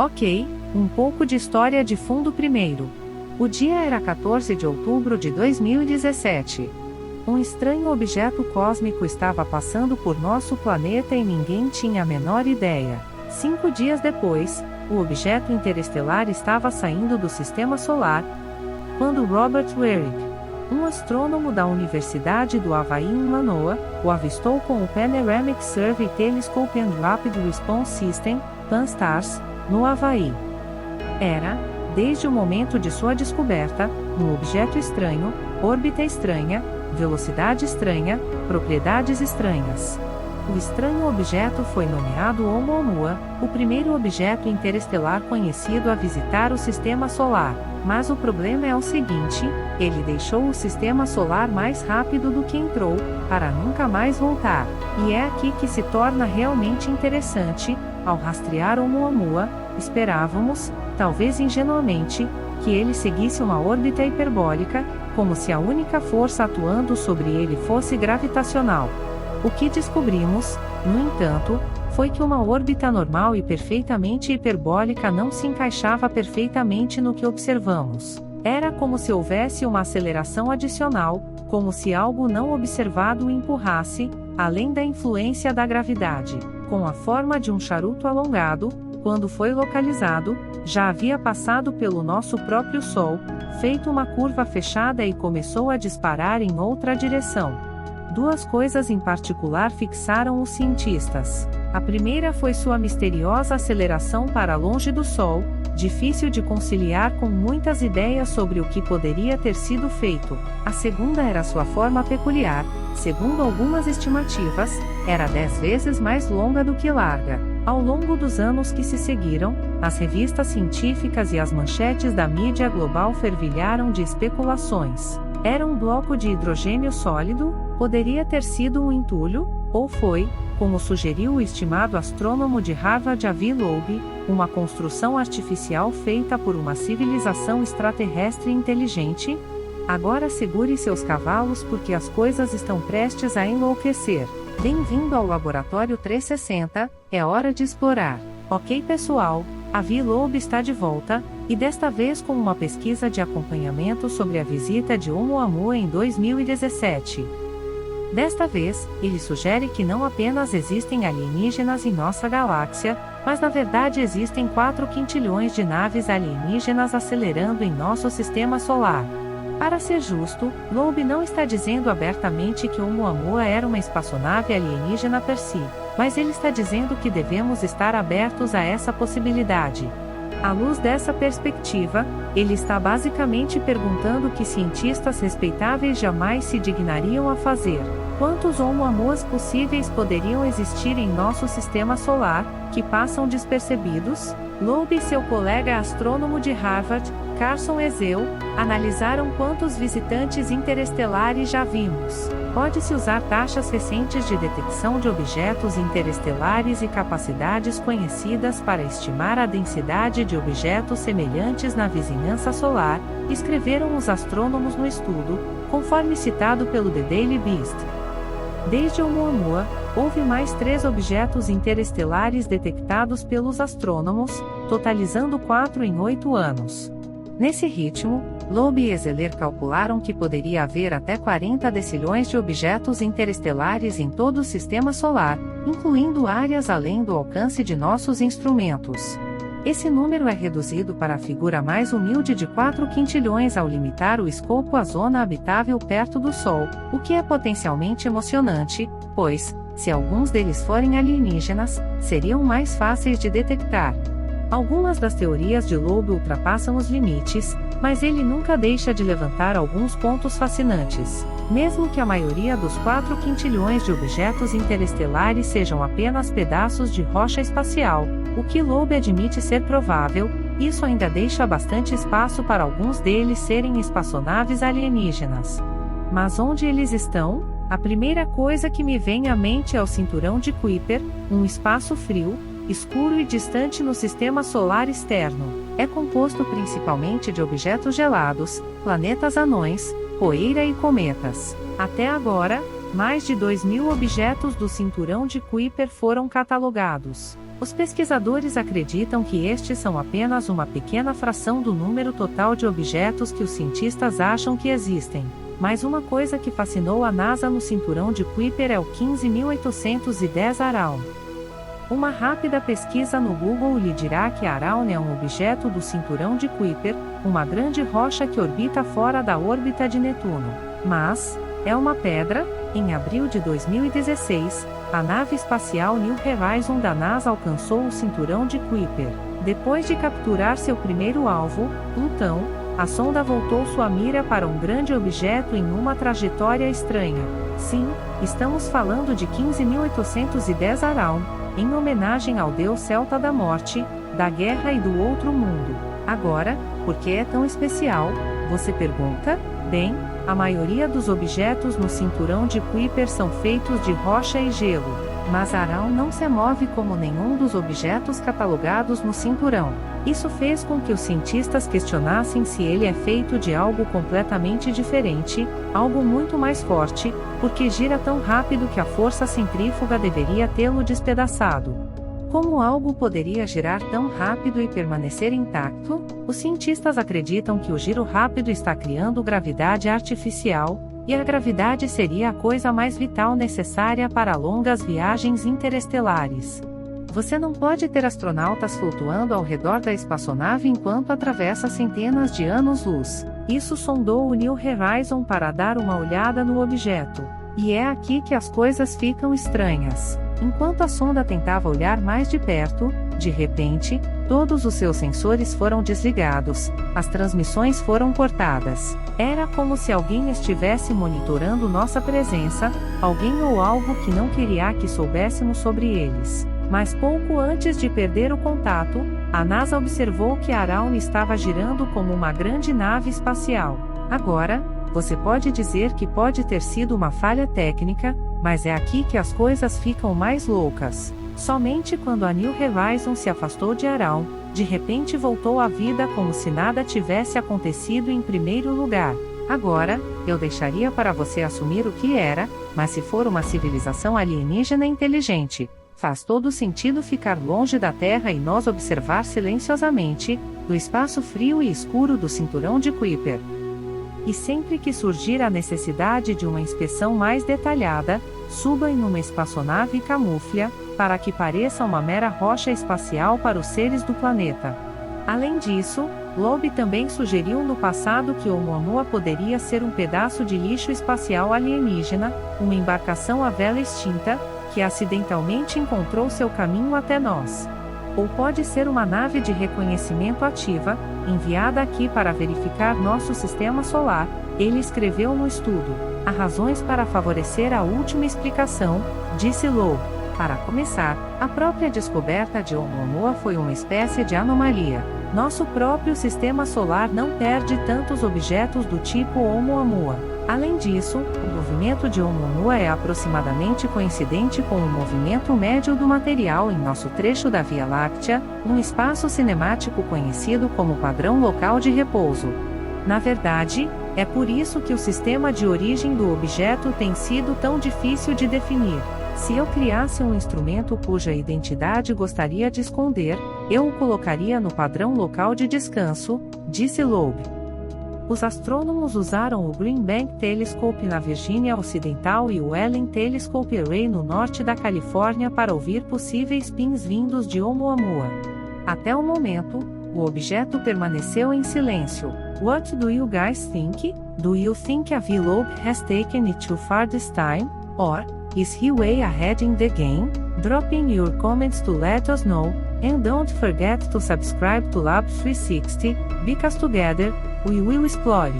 Ok, um pouco de história de fundo primeiro. O dia era 14 de outubro de 2017. Um estranho objeto cósmico estava passando por nosso planeta e ninguém tinha a menor ideia. 5 dias depois, o objeto interestelar estava saindo do Sistema Solar, quando Robert Werig, um astrônomo da Universidade do Havaí em Manoa, o avistou com o Panoramic Survey Telescope and Rapid Response System, PAN-STARRS, no Havaí. Era, desde o momento de sua descoberta, um objeto estranho, órbita estranha, velocidade estranha, propriedades estranhas. O estranho objeto foi nomeado Oumuamua, o primeiro objeto interestelar conhecido a visitar o Sistema Solar. Mas o problema é o seguinte: ele deixou o Sistema Solar mais rápido do que entrou, para nunca mais voltar. E é aqui que se torna realmente interessante. Ao rastrear Oumuamua, esperávamos, talvez ingenuamente, que ele seguisse uma órbita hiperbólica, como se a única força atuando sobre ele fosse gravitacional. O que descobrimos, no entanto, foi que uma órbita normal e perfeitamente hiperbólica não se encaixava perfeitamente no que observamos. Era como se houvesse uma aceleração adicional, como se algo não observado o empurrasse, além da influência da gravidade. Com a forma de um charuto alongado, quando foi localizado, já havia passado pelo nosso próprio Sol, feito uma curva fechada e começou a disparar em outra direção. Duas coisas em particular fixaram os cientistas. A primeira foi sua misteriosa aceleração para longe do Sol, difícil de conciliar com muitas ideias sobre o que poderia ter sido feito. A segunda era sua forma peculiar, segundo algumas estimativas, era 10 vezes mais longa do que larga. Ao longo dos anos que se seguiram, as revistas científicas e as manchetes da mídia global fervilharam de especulações. Era um bloco de hidrogênio sólido? Poderia ter sido um entulho? Ou foi, como sugeriu o estimado astrônomo de Harvard Avi Loeb, uma construção artificial feita por uma civilização extraterrestre inteligente? Agora segure seus cavalos porque as coisas estão prestes a enlouquecer. Bem-vindo ao Laboratório 360, é hora de explorar. Ok pessoal, Avi Loeb está de volta, e desta vez com uma pesquisa de acompanhamento sobre a visita de Oumuamua em 2017. Desta vez, ele sugere que não apenas existem alienígenas em nossa galáxia, mas na verdade existem 4 quintilhões de naves alienígenas acelerando em nosso sistema solar. Para ser justo, Loeb não está dizendo abertamente que Oumuamua era uma espaçonave alienígena per si, mas ele está dizendo que devemos estar abertos a essa possibilidade. À luz dessa perspectiva, ele está basicamente perguntando o que cientistas respeitáveis jamais se dignariam a fazer. Quantos Oumuamuas possíveis poderiam existir em nosso sistema solar, que passam despercebidos? Loeb e seu colega astrônomo de Harvard, Carson Ezeu, analisaram quantos visitantes interestelares já vimos. Pode-se usar taxas recentes de detecção de objetos interestelares e capacidades conhecidas para estimar a densidade de objetos semelhantes na vizinhança solar, escreveram os astrônomos no estudo, conforme citado pelo The Daily Beast. Desde Oumuamua, houve mais 3 objetos interestelares detectados pelos astrônomos, totalizando 4 em 8 anos. Nesse ritmo, Loeb e Ezeler calcularam que poderia haver até 40 decilhões de objetos interestelares em todo o sistema solar, incluindo áreas além do alcance de nossos instrumentos. Esse número é reduzido para a figura mais humilde de 4 quintilhões ao limitar o escopo à zona habitável perto do Sol, o que é potencialmente emocionante, pois, se alguns deles forem alienígenas, seriam mais fáceis de detectar. Algumas das teorias de Loeb ultrapassam os limites, mas ele nunca deixa de levantar alguns pontos fascinantes. Mesmo que a maioria dos 4 quintilhões de objetos interestelares sejam apenas pedaços de rocha espacial, o que Loeb admite ser provável, isso ainda deixa bastante espaço para alguns deles serem espaçonaves alienígenas. Mas onde eles estão? A primeira coisa que me vem à mente é o cinturão de Kuiper, um espaço frio, escuro e distante no sistema solar externo. É composto principalmente de objetos gelados, planetas anões, poeira e cometas. Até agora, mais de 2.000 objetos do cinturão de Kuiper foram catalogados. Os pesquisadores acreditam que estes são apenas uma pequena fração do número total de objetos que os cientistas acham que existem. Mas uma coisa que fascinou a NASA no cinturão de Kuiper é o 15.810 Araun. Uma rápida pesquisa no Google lhe dirá que Araun é um objeto do cinturão de Kuiper, uma grande rocha que orbita fora da órbita de Netuno. Mas, é uma pedra? Em abril de 2016, a nave espacial New Horizons da NASA alcançou o cinturão de Kuiper. Depois de capturar seu primeiro alvo, Plutão, a sonda voltou sua mira para um grande objeto em uma trajetória estranha. Sim, estamos falando de 15.810 Araun, em homenagem ao deus celta da morte, da guerra e do outro mundo. Agora, por que é tão especial? Você pergunta? Bem, a maioria dos objetos no cinturão de Kuiper são feitos de rocha e gelo, mas Araun não se move como nenhum dos objetos catalogados no cinturão. Isso fez com que os cientistas questionassem se ele é feito de algo completamente diferente, algo muito mais forte, porque gira tão rápido que a força centrífuga deveria tê-lo despedaçado. Como algo poderia girar tão rápido e permanecer intacto? Os cientistas acreditam que o giro rápido está criando gravidade artificial, e a gravidade seria a coisa mais vital necessária para longas viagens interestelares. Você não pode ter astronautas flutuando ao redor da espaçonave enquanto atravessa centenas de anos-luz. Isso sondou o New Horizons para dar uma olhada no objeto. E é aqui que as coisas ficam estranhas. Enquanto a sonda tentava olhar mais de perto, de repente, todos os seus sensores foram desligados, as transmissões foram cortadas. Era como se alguém estivesse monitorando nossa presença, alguém ou algo que não queria que soubéssemos sobre eles. Mas pouco antes de perder o contato, a NASA observou que Araun estava girando como uma grande nave espacial. Agora, você pode dizer que pode ter sido uma falha técnica, mas é aqui que as coisas ficam mais loucas. Somente quando a New Horizons se afastou de Araun, de repente voltou à vida como se nada tivesse acontecido em primeiro lugar. Agora, eu deixaria para você assumir o que era, mas se for uma civilização alienígena inteligente, faz todo sentido ficar longe da Terra e nós observar silenciosamente, do espaço frio e escuro do cinturão de Kuiper. E sempre que surgir a necessidade de uma inspeção mais detalhada, suba em uma espaçonave e camufle-a, para que pareça uma mera rocha espacial para os seres do planeta. Além disso, Loeb também sugeriu no passado que Oumuamua poderia ser um pedaço de lixo espacial alienígena, uma embarcação à vela extinta, que acidentalmente encontrou seu caminho até nós. Ou pode ser uma nave de reconhecimento ativa, enviada aqui para verificar nosso sistema solar, ele escreveu no estudo. Há razões para favorecer a última explicação, disse Loeb. Para começar, a própria descoberta de Oumuamua foi uma espécie de anomalia. Nosso próprio sistema solar não perde tantos objetos do tipo Oumuamua. Além disso, o movimento de Oumuamua é aproximadamente coincidente com o movimento médio do material em nosso trecho da Via Láctea, um espaço cinemático conhecido como padrão local de repouso. Na verdade, é por isso que o sistema de origem do objeto tem sido tão difícil de definir. Se eu criasse um instrumento cuja identidade gostaria de esconder, eu o colocaria no padrão local de descanso, disse Loeb. Os astrônomos usaram o Green Bank Telescope na Virgínia Ocidental e o Allen Telescope Array no norte da Califórnia para ouvir possíveis pins vindos de Oumuamua. Até o momento, o objeto permaneceu em silêncio. What do you guys think? Do you think Avi Loeb has taken it too far this time? Or, is he way ahead in the game? Drop in your comments to let us know, and don't forget to subscribe to Lab 360, because together, we will explore.